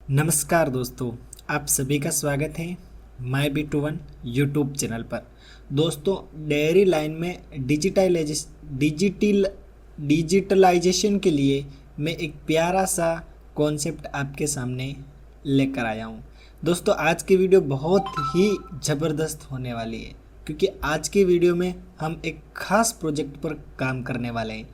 नमस्कार दोस्तों, आप सभी का स्वागत है my B two one YouTube channel पर। दोस्तों, डेयरी लाइन में डिजिटलाइजेशन के लिए मैं एक प्यारा सा कॉन्सेप्ट आपके सामने लेकर आया हूँ। दोस्तों, आज की वीडियो बहुत ही ज़बरदस्त होने वाली है, क्योंकि आज की वीडियो में हम एक ख़ास प्रोजेक्ट पर काम करने वाले हैं।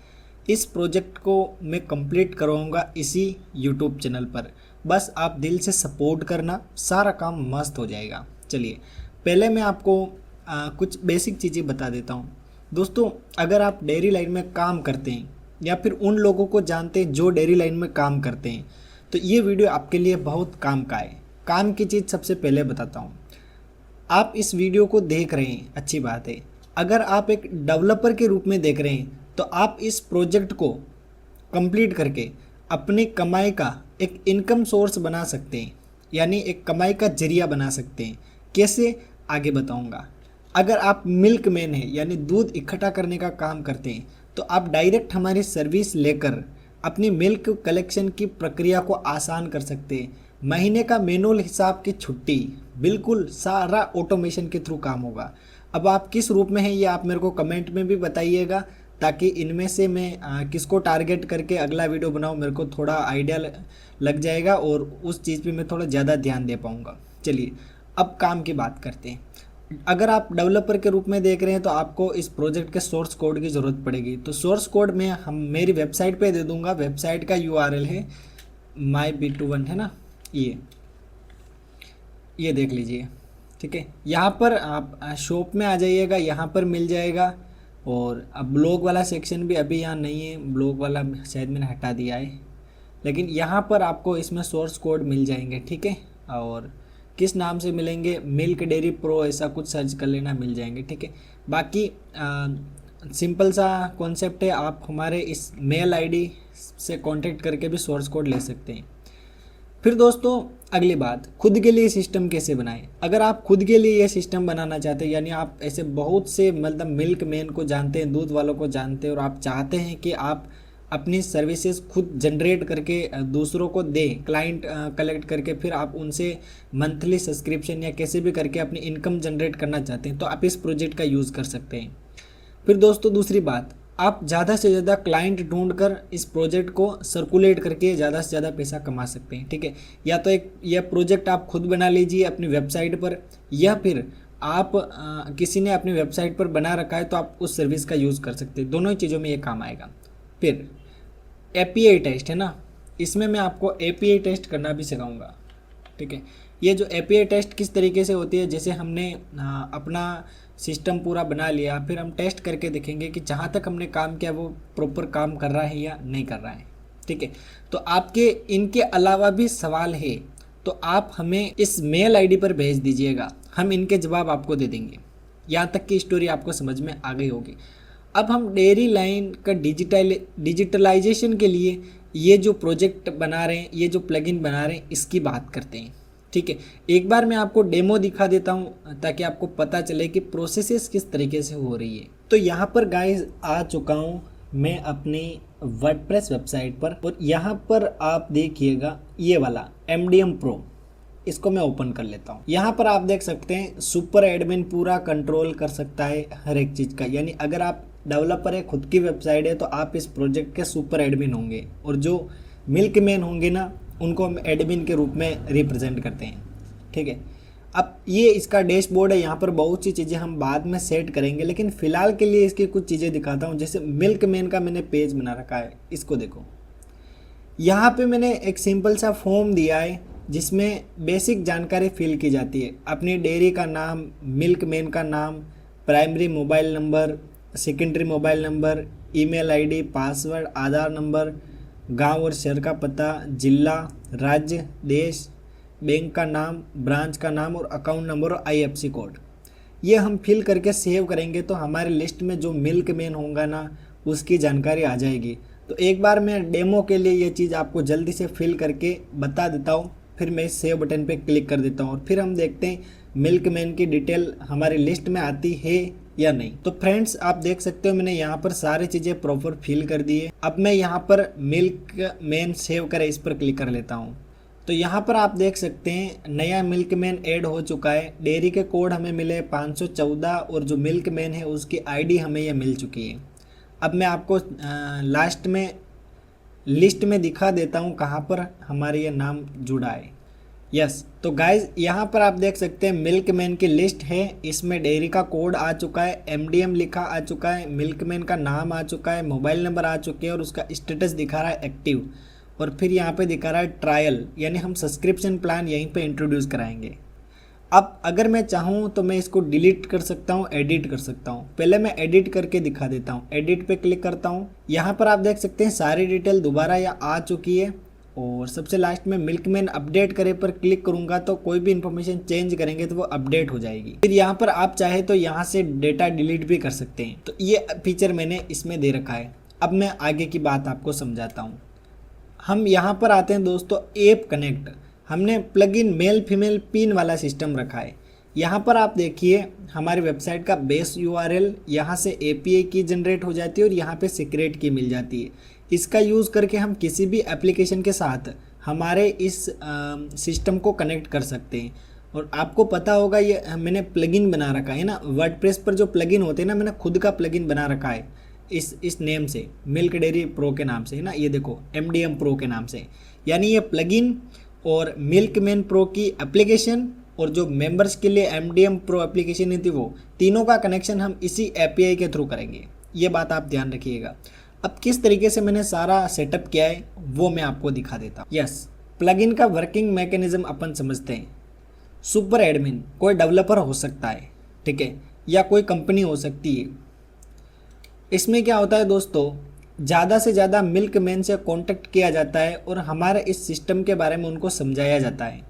इस प्रोजेक्ट को मैं कंप्लीट करवाऊँगा इसी यूट्यूब चैनल पर। बस आप दिल से सपोर्ट करना, सारा काम मस्त हो जाएगा। चलिए, पहले मैं आपको कुछ बेसिक चीज़ें बता देता हूँ। दोस्तों, अगर आप डेयरी लाइन में काम करते हैं या फिर उन लोगों को जानते हैं जो डेयरी लाइन में काम करते हैं, तो ये वीडियो आपके लिए बहुत काम का है। काम की चीज़ सबसे पहले बताता हूँ। आप इस वीडियो को देख रहे हैं, अच्छी बात है। अगर आप एक डेवलपर के रूप में देख रहे हैं, तो आप इस प्रोजेक्ट को कंप्लीट करके अपनी कमाई का एक इनकम सोर्स बना सकते हैं, यानी एक कमाई का जरिया बना सकते हैं। कैसे, आगे बताऊंगा। अगर आप मिल्क मैन है, यानी दूध इकट्ठा करने का काम करते हैं, तो आप डायरेक्ट हमारी सर्विस लेकर अपनी मिल्क कलेक्शन की प्रक्रिया को आसान कर सकते हैं। महीने का मैनुअल हिसाब की छुट्टी, बिल्कुल सारा ऑटोमेशन के थ्रू काम होगा। अब आप किस रूप में हैं ये आप मेरे को कमेंट में भी बताइएगा, ताकि इनमें से मैं किसको टारगेट करके अगला वीडियो बनाऊं, मेरे को थोड़ा आइडिया लग जाएगा और उस चीज़ पे मैं थोड़ा ज़्यादा ध्यान दे पाऊंगा। चलिए, अब काम की बात करते हैं। अगर आप डेवलपर के रूप में देख रहे हैं, तो आपको इस प्रोजेक्ट के सोर्स कोड की ज़रूरत पड़ेगी। तो सोर्स कोड मैं मेरी वेबसाइट पे दे दूंगा। वेबसाइट का URL है MyBee21, है ना, ये देख लीजिए। ठीक है, यहाँ पर आप शॉप में आ जाइएगा, यहाँ पर मिल जाएगा। और अब ब्लॉग वाला सेक्शन भी अभी यहाँ नहीं है, ब्लॉग वाला शायद मैंने हटा दिया है, लेकिन यहाँ पर आपको इसमें सोर्स कोड मिल जाएंगे। ठीक है, और किस नाम से मिलेंगे, मिल्क डेयरी प्रो ऐसा कुछ सर्च कर लेना, मिल जाएंगे। ठीक है, बाकी सिंपल सा कॉन्सेप्ट है। आप हमारे इस मेल आईडी से कांटेक्ट करके भी सोर्स कोड ले सकते हैं। फिर दोस्तों, अगली बात, खुद के लिए सिस्टम कैसे बनाएं। अगर आप खुद के लिए ये सिस्टम बनाना चाहते हैं, यानी आप ऐसे बहुत से मतलब मिल्क मैन को जानते हैं, दूध वालों को जानते हैं, और आप चाहते हैं कि आप अपनी सर्विसेज खुद जनरेट करके दूसरों को दें, क्लाइंट कलेक्ट करके, फिर आप उनसे मंथली सब्सक्रिप्शन या कैसे भी करके अपनी इनकम जनरेट करना चाहते हैं, तो आप इस प्रोजेक्ट का यूज़ कर सकते हैं। फिर दोस्तों, दूसरी बात, आप ज़्यादा से ज़्यादा क्लाइंट ढूंढकर इस प्रोजेक्ट को सर्कुलेट करके ज़्यादा से ज़्यादा पैसा कमा सकते हैं। ठीक है, या तो एक यह प्रोजेक्ट आप खुद बना लीजिए अपनी वेबसाइट पर, या फिर आप किसी ने अपनी वेबसाइट पर बना रखा है तो आप उस सर्विस का यूज़ कर सकते हैं। दोनों ही चीज़ों में ये काम आएगा। फिर API टेस्ट है ना, इसमें मैं आपको API टेस्ट करना भी सिखाऊंगा। ठीक है, ये जो API टेस्ट किस तरीके से होती है, जैसे हमने अपना सिस्टम पूरा बना लिया, फिर हम टेस्ट करके देखेंगे कि जहाँ तक हमने काम किया वो प्रॉपर काम कर रहा है या नहीं कर रहा है। ठीक है, तो आपके इनके अलावा भी सवाल है, तो आप हमें इस मेल आईडी पर भेज दीजिएगा, हम इनके जवाब आपको दे देंगे। यहाँ तक की स्टोरी आपको समझ में आ गई होगी। अब हम डेयरी लाइन का डिजिटलाइजेशन के लिए ये जो प्रोजेक्ट बना रहे हैं, ये जो प्लगइन बना रहे हैं, इसकी बात करते हैं। ठीक है, एक बार मैं आपको डेमो दिखा देता हूँ ताकि आपको पता चले कि प्रोसेसेस किस तरीके से हो रही है। तो यहाँ पर गाइस आ चुका हूँ मैं अपनी वर्डप्रेस वेबसाइट पर, और यहाँ पर आप देखिएगा ये वाला MDM Pro, इसको मैं ओपन कर लेता हूँ। यहाँ पर आप देख सकते हैं सुपर एडमिन पूरा कंट्रोल कर सकता है हर एक चीज़ का, यानी अगर आप डेवलपर है, खुद की वेबसाइट है, तो आप इस प्रोजेक्ट के सुपर एडमिन होंगे, और जो मिल्क मैन होंगे ना, उनको हम एडमिन के रूप में रिप्रेजेंट करते हैं। ठीक है, अब ये इसका डैशबोर्ड है, यहाँ पर बहुत सी चीज़ें हम बाद में सेट करेंगे, लेकिन फ़िलहाल के लिए इसकी कुछ चीज़ें दिखाता हूँ। जैसे मिल्क मैन का मैंने पेज बना रखा है, इसको देखो। यहाँ पे मैंने एक सिंपल सा फॉर्म दिया है जिसमें बेसिक जानकारी फिल की जाती है। अपनी डेयरी का नाम, मिल्क मैन का नाम, primary mobile number, secondary mobile number, email ID, password, Aadhaar number, गांव और शहर का पता, जिला, राज्य, देश, बैंक का नाम, ब्रांच का नाम और अकाउंट नंबर और IFSC कोड। ये हम फिल करके सेव करेंगे तो हमारे लिस्ट में जो मिल्क मैन होगा ना, उसकी जानकारी आ जाएगी। तो एक बार मैं डेमो के लिए ये चीज़ आपको जल्दी से फिल करके बता देता हूँ, फिर मैं सेव बटन पे क्लिक कर देता हूँ, और फिर हम देखते हैं मिल्क मैन की डिटेल हमारी लिस्ट में आती है या नहीं। तो फ्रेंड्स, आप देख सकते हो मैंने यहाँ पर सारी चीज़ें प्रॉपर फिल कर दी है। अब मैं यहाँ पर मिल्क मैन सेव करे इस पर क्लिक कर लेता हूँ। तो यहाँ पर आप देख सकते हैं नया मिल्कमैन ऐड हो चुका है। डेयरी के कोड हमें मिले 514 और जो मिल्कमैन है उसकी आईडी हमें ये मिल चुकी है। अब मैं आपको लास्ट में लिस्ट में दिखा देता हूँ कहाँ पर हमारे ये नाम जुड़ा है। यस, तो गाइज यहाँ पर आप देख सकते हैं मिल्कमैन की लिस्ट है। इसमें डेयरी का कोड आ चुका है, एमडीएम लिखा आ चुका है, मिल्कमैन का नाम आ चुका है, मोबाइल नंबर आ चुके हैं और उसका स्टेटस दिखा रहा है एक्टिव। और फिर यहाँ पे दिखा रहा है ट्रायल, यानी हम सब्सक्रिप्शन प्लान यहीं पे इंट्रोड्यूस कराएंगे। अब अगर मैं चाहूँ तो मैं इसको डिलीट कर सकता हूँ, एडिट कर सकता हूँ। पहले मैं एडिट करके दिखा देता हूँ। एडिट पे क्लिक करता हूँ। यहाँ पर आप देख सकते हैं सारी डिटेल दोबारा यहाँ आ चुकी है। और सबसे लास्ट में मिल्कमैन अपडेट करे पर क्लिक करूँगा तो कोई भी इंफॉर्मेशन चेंज करेंगे तो वो अपडेट हो जाएगी। फिर यहाँ पर आप चाहे तो यहाँ से डेटा डिलीट भी कर सकते हैं। तो ये फीचर मैंने इसमें दे रखा है। अब मैं आगे की बात आपको समझाता हूँ। हम यहाँ पर आते हैं दोस्तों, ऐप कनेक्ट। हमने प्लगइन मेल फीमेल पिन वाला सिस्टम रखा है। यहाँ पर आप देखिए हमारी वेबसाइट का बेस यूआरएल, यहाँ से एपीआई की जनरेट हो जाती है और यहाँ पे सीक्रेट की मिल जाती है। इसका यूज़ करके हम किसी भी एप्लीकेशन के साथ हमारे इस सिस्टम को कनेक्ट कर सकते हैं। और आपको पता होगा ये मैंने प्लगइन बना रखा है ना, वर्डप्रेस पर जो प्लगइन होते हैं ना, मैंने खुद का प्लगइन बना रखा है इस नेम से, मिल्क डेयरी प्रो के नाम से है ना। ये देखो एमडीएम प्रो के नाम से, यानी ये प्लगइन और मिल्कमैन प्रो की एप्लीकेशन और जो मेंबर्स के लिए एमडीएम प्रो एप्लीकेशन थी वो तीनों का कनेक्शन हम इसी एपीआई के थ्रू करेंगे। ये बात आप ध्यान रखिएगा। अब किस तरीके से मैंने सारा सेटअप किया है वो मैं आपको दिखा देता हूँ। यस, प्लगइन का वर्किंग मैकेनिज्म अपन समझते हैं। सुपर एडमिन कोई डेवलपर हो सकता है, ठीक है, या कोई कंपनी हो सकती है। इसमें क्या होता है दोस्तों, ज़्यादा से ज़्यादा मिल्कमैन से कांटेक्ट किया जाता है और हमारे इस सिस्टम के बारे में उनको समझाया जाता है।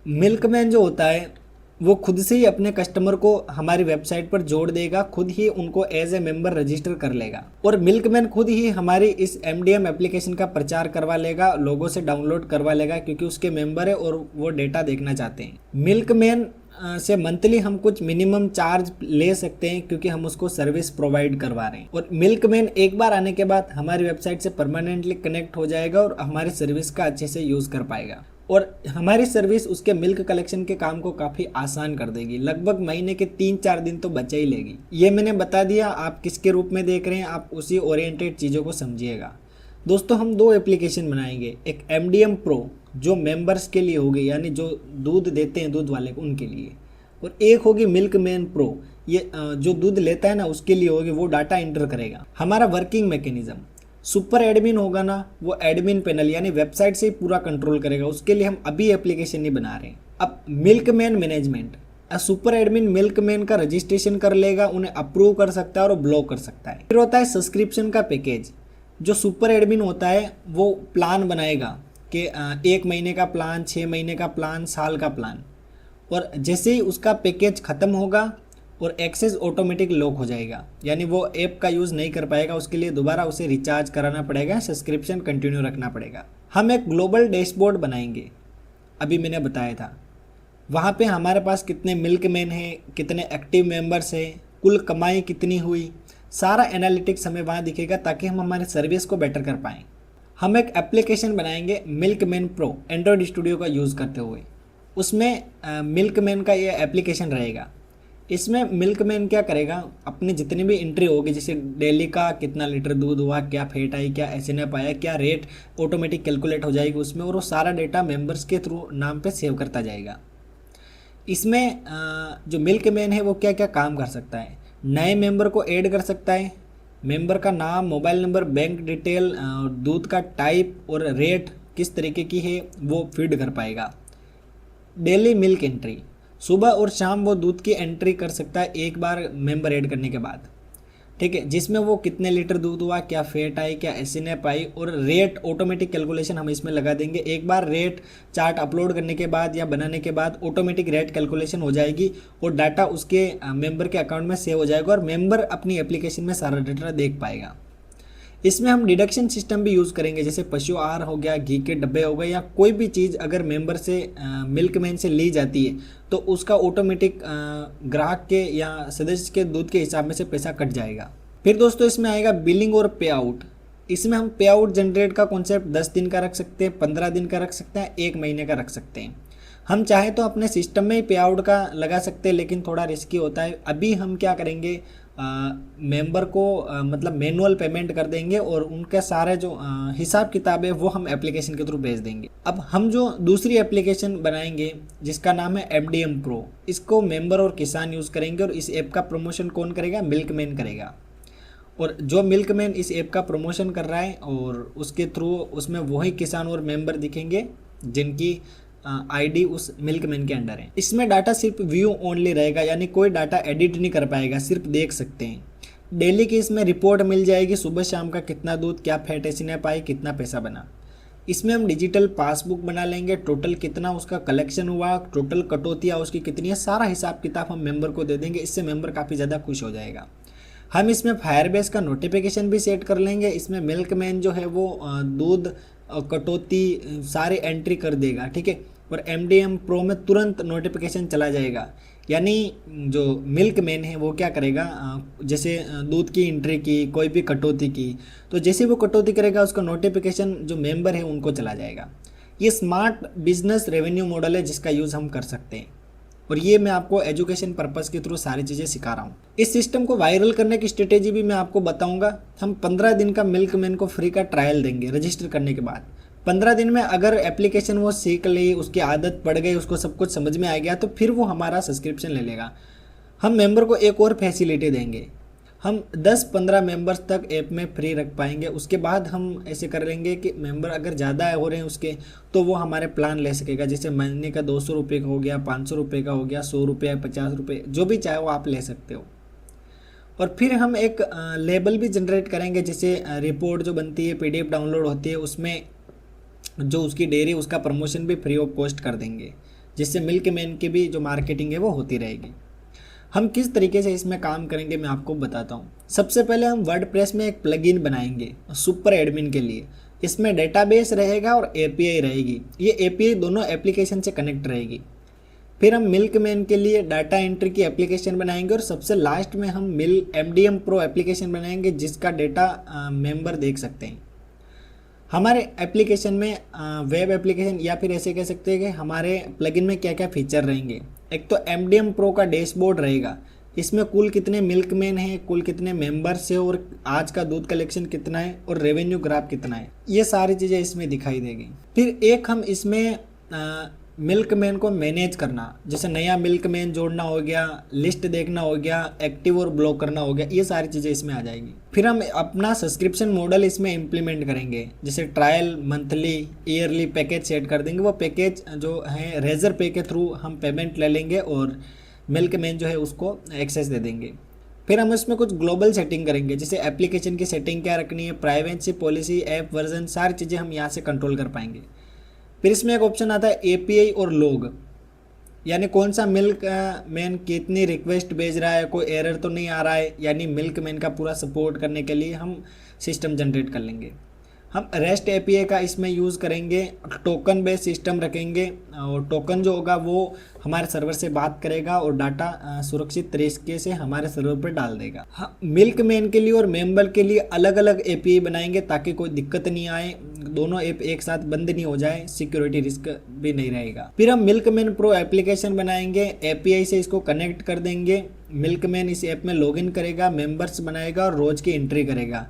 मिल्कमैन जो होता है वो खुद से ही अपने कस्टमर को हमारी वेबसाइट पर जोड़ देगा, खुद ही उनको एज ए मेंबर रजिस्टर कर लेगा और मिल्कमैन खुद ही हमारी इस एमडीएम एप्लीकेशन का प्रचार करवा लेगा, लोगों से डाउनलोड करवा लेगा क्योंकि उसके मेंबर है और वो डेटा देखना चाहते हैं। मिल्कमैन से मंथली हम कुछ मिनिमम चार्ज ले सकते हैं क्योंकि हम उसको सर्विस प्रोवाइड करवा रहे हैं। और मिल्कमैन एक बार आने के बाद हमारी वेबसाइट से परमानेंटली कनेक्ट हो जाएगा और हमारी सर्विस का अच्छे से यूज़ कर पाएगा और हमारी सर्विस उसके मिल्क कलेक्शन के काम को काफ़ी आसान कर देगी। लगभग महीने के 3-4 दिन तो बचा ही लेगी। ये मैंने बता दिया, आप किसके रूप में देख रहे हैं, आप उसी ओरिएंटेड चीज़ों को समझिएगा। दोस्तों हम 2 एप्लीकेशन बनाएंगे, एक एमडीएम प्रो जो मेंबर्स के लिए होगी, यानी जो दूध देते हैं दूध वाले उनके लिए, और एक होगी मिल्कमैन प्रो, ये जो दूध लेता है ना उसके लिए होगी, वो डाटा एंटर करेगा। हमारा वर्किंग मैकेनिज्म, सुपर एडमिन होगा ना, वो एडमिन पैनल यानी वेबसाइट से ही पूरा कंट्रोल करेगा। उसके लिए हम अभी एप्लीकेशन नहीं बना रहे। अब milkman management, super admin milkman का रजिस्ट्रेशन कर लेगा, उन्हें अप्रूव कर सकता है और ब्लॉक कर सकता है। फिर होता है सब्सक्रिप्शन का पैकेज। जो सुपर एडमिन होता है वो प्लान बनाएगा कि 1 महीने का प्लान, 6 महीने का प्लान, साल का प्लान, और जैसे ही उसका पैकेज ख़त्म होगा और एक्सेस ऑटोमेटिक लॉक हो जाएगा, यानी वो ऐप का यूज़ नहीं कर पाएगा। उसके लिए दोबारा उसे रिचार्ज कराना पड़ेगा, सब्सक्रिप्शन कंटिन्यू रखना पड़ेगा। हम एक ग्लोबल डैशबोर्ड बनाएंगे, अभी मैंने बताया था। वहाँ पे हमारे पास कितने मिल्कमैन हैं, कितने एक्टिव मेंबर्स हैं, कुल कमाई कितनी हुई, सारा एनालिटिक्स हमें वहाँ दिखेगा ताकि हम हमारी सर्विस को बेटर कर पाएँ। हम एक एप्लीकेशन बनाएंगे मिल्कमैन प्रो एंड्रॉयड स्टूडियो का यूज़ करते हुए। उसमें मिल्कमैन का ये एप्लीकेशन रहेगा। इसमें मिल्कमैन क्या करेगा, अपनी जितनी भी एंट्री होगी, जैसे डेली का कितना लीटर दूध हुआ, क्या फेट आई, क्या एसएनएफ आया, क्या रेट, ऑटोमेटिक कैलकुलेट हो जाएगी उसमें और वो सारा डेटा मेंबर्स के थ्रू नाम पे सेव करता जाएगा। इसमें जो मिल्कमैन है वो क्या क्या काम कर सकता है, नए मेंबर को ऐड कर सकता है, मेंबर का नाम, मोबाइल नंबर, बैंक डिटेल, दूध का टाइप और रेट किस तरीके की है वो फीड कर पाएगा। डेली मिल्क एंट्री, सुबह और शाम वो दूध की एंट्री कर सकता है एक बार मेंबर ऐड करने के बाद, ठीक है, जिसमें वो कितने लीटर दूध हुआ, क्या फेट आई, क्या एसएनएफ आई और रेट ऑटोमेटिक कैलकुलेशन हम इसमें लगा देंगे। एक बार रेट चार्ट अपलोड करने के बाद या बनाने के बाद ऑटोमेटिक रेट कैलकुलेशन हो जाएगी और डाटा उसके मेंबर के अकाउंट में सेव हो जाएगा और मेंबर अपनी एप्लीकेशन में सारा डाटा देख पाएगा। इसमें हम डिडक्शन सिस्टम भी यूज़ करेंगे, जैसे पशु आहार हो गया, घी के डब्बे हो गए, या कोई भी चीज़ अगर मेंबर से मिल्कमैन से ली जाती है तो उसका ऑटोमेटिक ग्राहक के या सदस्य के दूध के हिसाब में से पैसा कट जाएगा। फिर दोस्तों इसमें आएगा बिलिंग और पे आउट। इसमें हम पे आउट जनरेट का कॉन्सेप्ट 10 दिन का रख सकते हैं, 15 दिन का रख सकते हैं, 1 महीने का रख सकते हैं। हम चाहे तो अपने सिस्टम में ही पे आउट का लगा सकते हैं, लेकिन थोड़ा रिस्की होता है। अभी हम क्या करेंगे, मेंबर को मतलब मैनुअल पेमेंट कर देंगे और उनका सारे जो हिसाब किताब है वो हम एप्लीकेशन के थ्रू भेज देंगे। अब हम जो दूसरी एप्लीकेशन बनाएंगे जिसका नाम है MDM प्रो, इसको मेंबर और किसान यूज़ करेंगे और इस ऐप का प्रमोशन कौन करेगा, मिल्कमैन करेगा। और जो मिल्कमैन इस ऐप का प्रमोशन कर रहा है और उसके थ्रू उसमें वही किसान और मेंबर दिखेंगे जिनकी आईडी उस मिल्कमैन के अंडर है। इसमें डाटा सिर्फ व्यू ओनली रहेगा, यानी कोई डाटा एडिट नहीं कर पाएगा, सिर्फ देख सकते हैं। डेली की इसमें रिपोर्ट मिल जाएगी, सुबह शाम का कितना दूध, क्या फैट एसिड पाई, कितना पैसा बना। इसमें हम डिजिटल पासबुक बना लेंगे, टोटल कितना उसका कलेक्शन हुआ, टोटल कटौतियाँ उसकी कितनी है, सारा हिसाब किताब हम मेंबर को दे देंगे। इससे मेंबर काफ़ी ज़्यादा खुश हो जाएगा। हम इसमें फायरबेस का नोटिफिकेशन भी सेट कर लेंगे। इसमें मिल्कमैन जो है वो दूध कटौती सारी एंट्री कर देगा, ठीक है। और MDM प्रो में तुरंत नोटिफिकेशन चला जाएगा, यानी जो मिल्कमैन है वो क्या करेगा, जैसे दूध की एंट्री की, कोई भी कटौती की, तो जैसे वो कटौती करेगा उसका नोटिफिकेशन जो मेंबर है उनको चला जाएगा। ये स्मार्ट बिजनेस रेवेन्यू मॉडल है जिसका यूज़ हम कर सकते हैं, और ये मैं आपको एजुकेशन पर्पस के थ्रू सारी चीज़ें सिखा रहा हूँ। इस सिस्टम को वायरल करने की स्ट्रेटेजी भी मैं आपको बताऊंगा। हम 15 दिन का मिल्कमैन को फ्री का ट्रायल देंगे रजिस्टर करने के बाद। 15 दिन में अगर एप्लीकेशन वो सीख ली, उसकी आदत पड़ गई, उसको सब कुछ समझ में आ गया, तो फिर वो हमारा सब्सक्रिप्शन ले लेगा। हम मेंबर को एक और फैसिलिटी देंगे, हम 10-15 मेंबर्स तक ऐप में फ्री रख पाएंगे। उसके बाद हम ऐसे कर लेंगे कि मेंबर अगर ज़्यादा हो रहे हैं उसके, तो वो हमारे प्लान ले सकेगा। जैसे महीने का 200 रुपये का हो गया, 500 रुपये का हो गया, 100 रुपये, 50 रुपये, जो भी चाहे वो आप ले सकते हो। और फिर हम एक लेबल भी जनरेट करेंगे, जैसे रिपोर्ट जो बनती है, PDF डाउनलोड होती है, उसमें जो उसकी डेयरी उसका प्रमोशन भी फ्री ऑफ कॉस्ट कर देंगे, जिससे मिल्कमैन की भी जो मार्केटिंग है वो होती रहेगी। हम किस तरीके से इसमें काम करेंगे मैं आपको बताता हूँ। सबसे पहले हम वर्डप्रेस में एक प्लगइन बनाएंगे सुपर एडमिन के लिए। इसमें डेटाबेस रहेगा और API रहेगी। ये API दोनों एप्लीकेशन से कनेक्ट रहेगी। फिर हम मिल्कमैन के लिए डाटा एंट्री की एप्लीकेशन बनाएंगे और सबसे लास्ट में हम MDM प्रो एप्लीकेशन बनाएंगे जिसका डेटा मेंबर देख सकते हैं। हमारे एप्लीकेशन में वेब एप्लीकेशन, या फिर ऐसे कह सकते हैं कि हमारे प्लगइन में क्या क्या फीचर रहेंगे। एक तो MDM प्रो का डैशबोर्ड रहेगा, इसमें कुल कितने मिल्कमैन हैं, कुल कितने मेंबर्स हैं, और आज का दूध कलेक्शन कितना है, और रेवेन्यू ग्राफ कितना है, ये सारी चीज़ें इसमें दिखाई देगी। फिर एक हम इसमें मिल्कमैन को मैनेज करना, जैसे नया मिल्कमैन जोड़ना हो गया, लिस्ट देखना हो गया, एक्टिव और ब्लॉक करना हो गया, ये सारी चीज़ें इसमें आ जाएगी। फिर हम अपना सब्सक्रिप्शन मॉडल इसमें इम्प्लीमेंट करेंगे, जैसे trial, monthly, yearly package set कर देंगे। वो पैकेज जो है रेजर पे के थ्रू हम पेमेंट ले लेंगे और मिल्कमैन जो है उसको एक्सेस दे देंगे। फिर हम इसमें कुछ ग्लोबल सेटिंग करेंगे, जैसे एप्लीकेशन की सेटिंग क्या रखनी है, प्राइवेसी पॉलिसी, ऐप वर्जन, सारी चीज़ें हम यहाँ से कंट्रोल कर पाएंगे। फिर इसमें एक ऑप्शन आता है API और लॉग, यानी कौन सा मिल्कमैन कितनी रिक्वेस्ट भेज रहा है, कोई एरर तो नहीं आ रहा है, यानी मिल्कमैन का पूरा सपोर्ट करने के लिए हम सिस्टम जनरेट कर लेंगे। हम REST API का इसमें यूज़ करेंगे, टोकन बेस्ड सिस्टम रखेंगे, और टोकन जो होगा वो हमारे सर्वर से बात करेगा और डाटा सुरक्षित तरीके से हमारे सर्वर पर डाल देगा। हाँ, मिल्कमैन के लिए और मेंबर के लिए अलग अलग API बनाएंगे ताकि कोई दिक्कत नहीं आए, दोनों ऐप एक साथ बंद नहीं हो जाए, सिक्योरिटी रिस्क भी नहीं रहेगा। फिर हम मिल्कमैन प्रो एप्लीकेशन बनाएंगे, API से इसको कनेक्ट कर देंगे। मिल्कमैन इस ऐप में लॉगिन करेगा, मेंबर्स बनाएगा और रोज की एंट्री करेगा।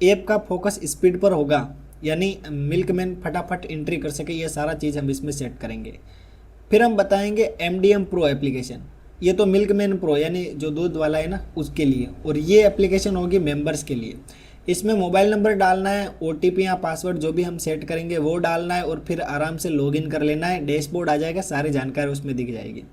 ऐप का फोकस स्पीड पर होगा, यानी मिल्कमैन फटाफट एंट्री कर सके, ये सारा चीज़ हम इसमें सेट करेंगे। फिर हम बताएंगे MDM प्रो एप्लीकेशन, ये तो मिल्कमैन प्रो यानी जो दूध वाला है ना उसके लिए, और ये एप्लीकेशन होगी मेंबर्स के लिए। इसमें मोबाइल नंबर डालना है, OTP या पासवर्ड जो भी हम सेट करेंगे वो डालना है, और फिर आराम से लॉगिन कर लेना है। डैशबोर्ड आ जाएगा, सारी जानकारी उसमें दिख जाएगी।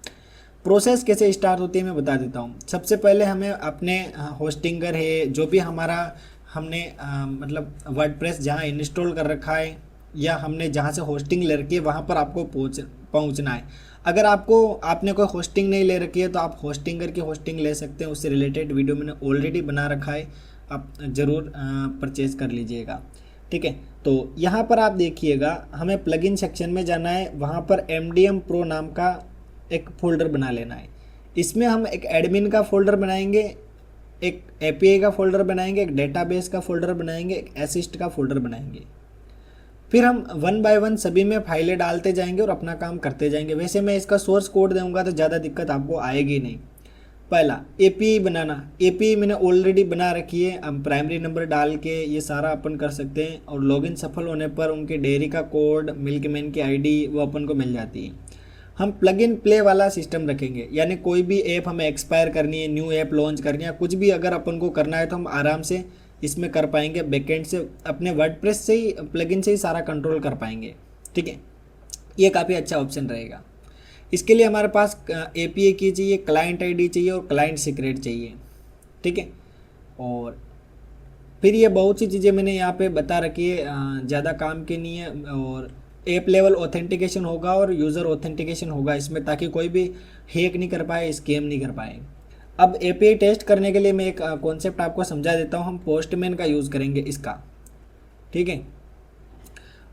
प्रोसेस कैसे स्टार्ट होती है मैं बता देता हूँ। सबसे पहले हमें अपने होस्टिंगर है, जो भी हमारा हमने मतलब वर्डप्रेस जहाँ इंस्टॉल कर रखा है या हमने जहाँ से होस्टिंग ले रखी है वहाँ पर आपको पहुँचना है। अगर आपने कोई होस्टिंग नहीं ले रखी है तो आप होस्टिंगर की होस्टिंग ले सकते हैं, उससे रिलेटेड वीडियो मैंने ऑलरेडी बना रखा है, आप ज़रूर परचेज़ कर लीजिएगा, ठीक है। तो यहाँ पर आप देखिएगा, हमें प्लगइन सेक्शन में जाना है, वहाँ पर MDM प्रो नाम का एक फ़ोल्डर बना लेना है। इसमें हम एक एडमिन का फ़ोल्डर बनाएंगे, एक एपीआई का फोल्डर बनाएंगे, एक डेटाबेस का फोल्डर बनाएंगे, एक असिस्ट का फोल्डर बनाएंगे। फिर हम वन बाय वन सभी में फाइलें डालते जाएंगे और अपना काम करते जाएंगे। वैसे मैं इसका सोर्स कोड दूंगा तो ज़्यादा दिक्कत आपको आएगी नहीं। पहला एपीआई बनाना, एपीआई मैंने ऑलरेडी बना रखी है। अब प्राइमरी नंबर डाल के ये सारा अपन कर सकते हैं और लॉगिन सफल होने पर उनके डेयरी का कोड, मिल्कमैन की आईडी वो अपन को मिल जाती है। हम प्लग इन प्ले वाला सिस्टम रखेंगे, यानी कोई भी ऐप हमें एक्सपायर करनी है, न्यू ऐप लॉन्च करनी है, कुछ भी अगर अपन को करना है तो हम आराम से इसमें कर पाएंगे। बैकएंड से अपने वर्डप्रेस से ही, प्लगइन से ही सारा कंट्रोल कर पाएंगे। ठीक है, ये काफ़ी अच्छा ऑप्शन रहेगा। इसके लिए हमारे पास एपीआई की चाहिए, क्लाइंट आईडी चाहिए और क्लाइंट सीक्रेट चाहिए। ठीक है, और फिर ये बहुत सी चीज़ें मैंने यहाँ पे बता रखी है, ज़्यादा काम की नहीं है। और ऐप लेवल ऑथेंटिकेशन होगा और यूज़र ऑथेंटिकेशन होगा इसमें, ताकि कोई भी हैक नहीं कर पाए, स्कैम नहीं कर पाए। अब एपीआई टेस्ट करने के लिए मैं एक कॉन्सेप्ट आपको समझा देता हूँ। हम पोस्टमैन का यूज़ करेंगे इसका। ठीक है,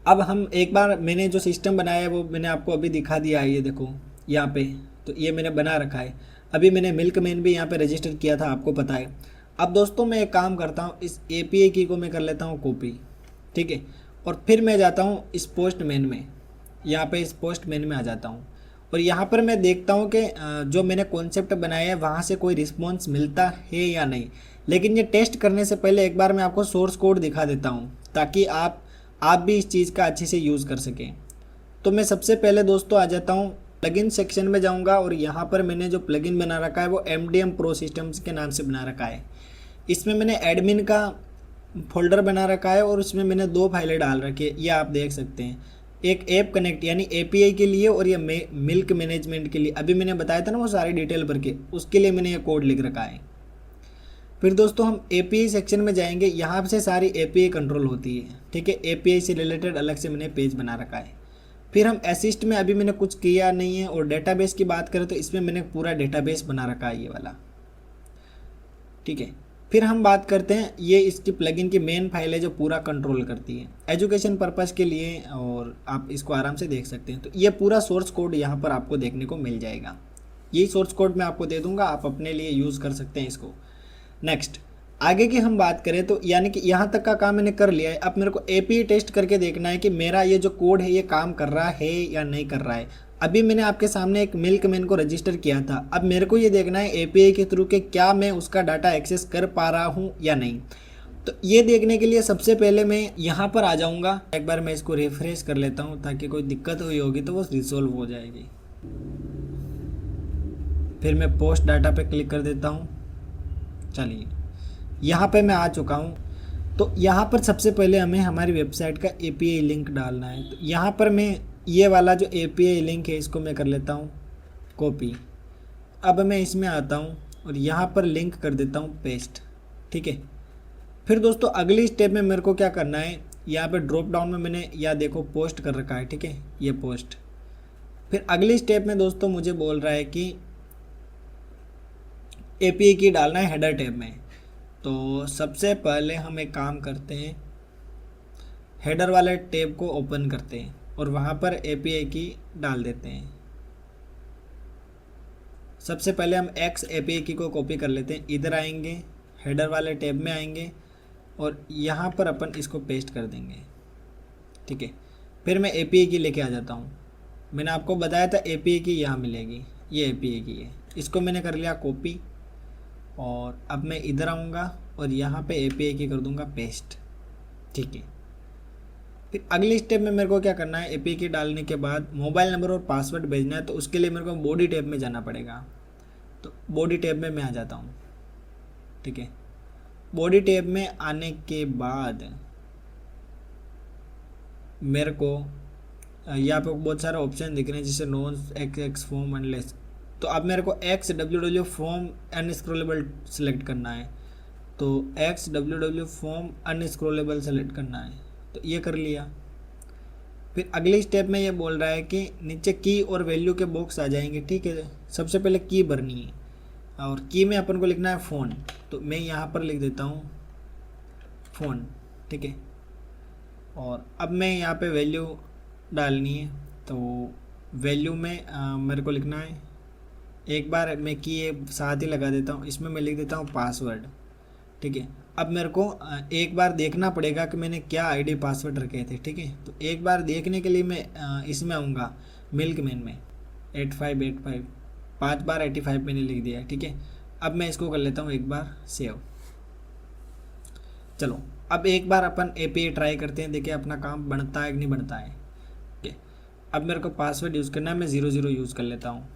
अब हम एक बार मैंने जो सिस्टम बनाया है वो मैंने आपको अभी दिखा दिया है, ये देखो यहाँ पे। तो ये मैंने बना रखा है। अभी मैंने मिल्कमैन भी यहाँ पे रजिस्टर किया था, आपको पता है। अब दोस्तों मैं एक काम करता हूँ, इस एपीआई की को मैं कर लेता हूँ कॉपी। ठीक है, और फिर मैं जाता हूँ इस पोस्टमैन में, यहाँ पे इस पोस्टमैन में आ जाता हूँ और यहाँ पर मैं देखता हूँ कि जो मैंने कॉन्सेप्ट बनाया है वहाँ से कोई रिस्पॉन्स मिलता है या नहीं। लेकिन ये टेस्ट करने से पहले एक बार मैं आपको सोर्स कोड दिखा देता हूँ, ताकि आप भी इस चीज़ का अच्छे से यूज़ कर सकें। तो मैं सबसे पहले दोस्तों आ जाता हूँ, प्लगइन सेक्शन में जाऊँगा और यहाँ पर मैंने जो प्लगइन बना रखा है वो MDM प्रो सिस्टम्स के नाम से बना रखा है। इसमें मैंने एडमिन का फोल्डर बना रखा है और उसमें मैंने 2 फाइलें डाल रखी है, ये आप देख सकते हैं। एक ऐप कनेक्ट यानी एपीआई के लिए और ये मिल्क मैनेजमेंट के लिए। अभी मैंने बताया था ना वो सारी डिटेल भर के, उसके लिए मैंने ये कोड लिख रखा है। फिर दोस्तों हम एपीआई सेक्शन में जाएंगे, यहाँ से सारी एपीआई कंट्रोल होती है। ठीक है, एपीआई से रिलेटेड अलग से मैंने पेज बना रखा है। फिर हम असिस्ट में अभी मैंने कुछ किया नहीं है। और डेटाबेस की बात करें तो इसमें मैंने पूरा डेटाबेस बना रखा है, ये वाला। ठीक है, फिर हम बात करते हैं, ये इसकी प्लगइन की मेन फाइल है जो पूरा कंट्रोल करती है एजुकेशन पर्पस के लिए, और आप इसको आराम से देख सकते हैं। तो ये पूरा सोर्स कोड यहाँ पर आपको देखने को मिल जाएगा। यही सोर्स कोड मैं आपको दे दूंगा, आप अपने लिए यूज़ कर सकते हैं इसको। नेक्स्ट आगे की हम बात करें तो यानी कि यहाँ तक का काम मैंने कर लिया है। अब मेरे को एपीआई टेस्ट करके देखना है कि मेरा ये जो कोड है ये काम कर रहा है या नहीं कर रहा है। अभी मैंने आपके सामने एक मिल्कमैन को रजिस्टर किया था। अब मेरे को ये देखना है एपीआई के थ्रू कि क्या मैं उसका डाटा एक्सेस कर पा रहा हूँ या नहीं। तो ये देखने के लिए सबसे पहले मैं यहाँ पर आ जाऊँगा। एक बार मैं इसको रिफ्रेश कर लेता हूँ ताकि कोई दिक्कत हुई होगी तो वो रिजोल्व हो जाएगी। फिर मैं पोस्ट डाटा पे क्लिक कर देता हूँ। चलिए, यहाँ पे मैं आ चुका हूँ। तो यहाँ पर सबसे पहले हमें हमारी वेबसाइट का एपीआई लिंक डालना है। तो यहाँ पर मैं ये वाला जो एपीआई लिंक है इसको मैं कर लेता हूँ कॉपी। अब मैं इसमें आता हूँ और यहाँ पर लिंक कर देता हूँ पेस्ट। ठीक है, फिर दोस्तों अगली स्टेप में मेरे को क्या करना है, यहाँ पे ड्रॉप डाउन में मैंने या देखो पोस्ट कर रखा है। ठीक है, ये पोस्ट। फिर अगली स्टेप में दोस्तों मुझे बोल रहा है कि एपीआई की डालना है हेडर टैब में। तो सबसे पहले हम एक काम करते हैं, हेडर वाले टैब को ओपन करते हैं और वहाँ पर एपीआई की डाल देते हैं। सबसे पहले हम एक्स एपीआई की को कॉपी कर लेते हैं। इधर आएंगे, हेडर वाले टैब में आएंगे और यहाँ पर अपन इसको पेस्ट कर देंगे। ठीक है, फिर मैं एपीआई की लेके आ जाता हूँ। मैंने आपको बताया था एपीआई की यहाँ मिलेगी, ये एपीआई की है। इसको मैंने कर लिया कॉपी और अब मैं इधर आऊँगा और यहाँ पे एपीआई की कर दूँगा पेस्ट। ठीक है, फिर अगली स्टेप में मेरे को क्या करना है, एपीआई की डालने के बाद मोबाइल नंबर और पासवर्ड भेजना है। तो उसके लिए मेरे को बॉडी टैब में जाना पड़ेगा। तो बॉडी टैब में मैं आ जाता हूँ। ठीक है, बॉडी टैब में आने के बाद मेरे को यहाँ पे बहुत सारे ऑप्शन दिख रहे हैं, जैसे नॉन एक्स फॉर्म अनलेस। तो अब मेरे को XWW फॉर्म अनस्क्रॉलेबल सेलेक्ट करना है। तो XWW फॉर्म अनस्क्रॉलेबल सेलेक्ट करना है, तो ये कर लिया। फिर अगली स्टेप में ये बोल रहा है कि नीचे की और वैल्यू के बॉक्स आ जाएंगे। ठीक है, सबसे पहले की भरनी है और की में अपन को लिखना है फ़ोन। तो मैं यहाँ पर लिख देता हूँ फ़ोन। ठीक है, और अब मैं यहाँ पे वैल्यू डालनी है। तो वैल्यू में मेरे को लिखना है एक बार मैं की ये साथ ही लगा देता हूँ, इसमें मैं लिख देता हूँ पासवर्ड। ठीक है, अब मेरे को एक बार देखना पड़ेगा कि मैंने क्या आईडी पासवर्ड रखे थे। ठीक है, तो एक बार देखने के लिए मैं इसमें आऊँगा मिल्कमैन में, 8585, 5 बार 85 मैंने लिख दिया है। ठीक है, अब मैं इसको कर लेता हूँ एक बार सेव। चलो अब एक बार अपन एपीआई ट्राई करते हैं, देखिए अपना काम बनता है कि नहीं बनता है। ठीक है, अब मेरे को पासवर्ड यूज़ करना है, मैं 00 यूज़ कर लेता हूँ।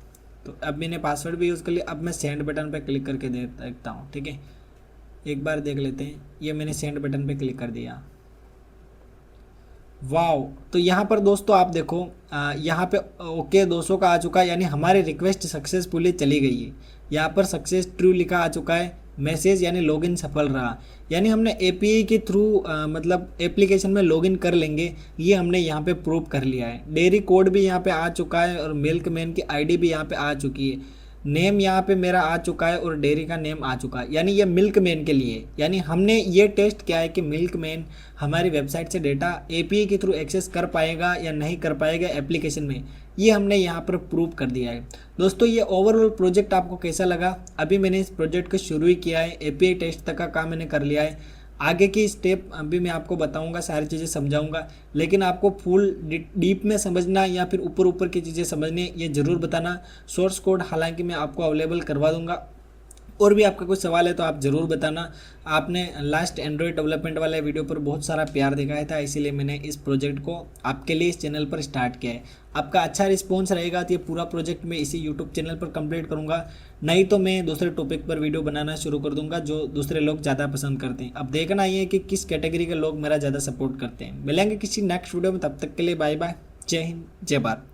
तो अब मैंने पासवर्ड भी यूज़ कर लिया। अब मैं सेंड बटन पर क्लिक करके देखता हूँ। ठीक है, एक बार देख लेते हैं, ये मैंने सेंड बटन पे क्लिक कर दिया। वाओ, तो यहाँ पर दोस्तों आप देखो यहाँ पे ओके 200 का आ चुका है, यानी हमारी रिक्वेस्ट सक्सेसफुली चली गई है। यहाँ पर सक्सेस ट्रू लिखा आ चुका है, मैसेज यानी लॉगिन सफल रहा, यानी हमने एपीआई के थ्रू मतलब एप्लीकेशन में लॉगिन कर लेंगे, ये हमने यहाँ पे प्रूव कर लिया है। डेयरी कोड भी यहाँ पे आ चुका है और मिल्कमैन की आईडी भी यहाँ पे आ चुकी है, नेम यहाँ पे मेरा आ चुका है और डेयरी का नेम आ चुका है, यानी ये मिल्कमैन के लिए। यानी हमने ये टेस्ट किया है कि मिल्कमैन हमारी वेबसाइट से डेटा एपीआई के थ्रू एक्सेस कर पाएगा या नहीं कर पाएगा एप्लीकेशन में, ये हमने यहाँ पर प्रूव कर दिया है। दोस्तों ये ओवरऑल प्रोजेक्ट आपको कैसा लगा? अभी मैंने इस प्रोजेक्ट को शुरू ही किया है, एपीआई टेस्ट तक का काम मैंने कर लिया है। आगे की स्टेप अभी मैं आपको बताऊंगा, सारी चीज़ें समझाऊंगा, लेकिन आपको फुल डीप में समझना या फिर ऊपर ऊपर की चीज़ें समझनी ये ज़रूर बताना। सोर्स कोड हालांकि मैं आपको अवेलेबल करवा दूंगा, और भी आपका कोई सवाल है तो आप ज़रूर बताना। आपने लास्ट एंड्रॉयड डेवलपमेंट वाले वीडियो पर बहुत सारा प्यार दिखाया था, इसीलिए मैंने इस प्रोजेक्ट को आपके लिए इस चैनल पर स्टार्ट किया है। आपका अच्छा रिस्पॉन्स रहेगा तो ये पूरा प्रोजेक्ट मैं इसी यूट्यूब चैनल पर कंप्लीट करूँगा, नहीं तो मैं दूसरे टॉपिक पर वीडियो बनाना शुरू कर दूंगा जो दूसरे लोग ज़्यादा पसंद करते हैं। अब देखना ये है कि किस कैटेगरी के लोग मेरा ज़्यादा सपोर्ट करते हैं। मिलेंगे किसी नेक्स्ट वीडियो में, तब तक के लिए बाय बाय, जय हिंद, जय भारत।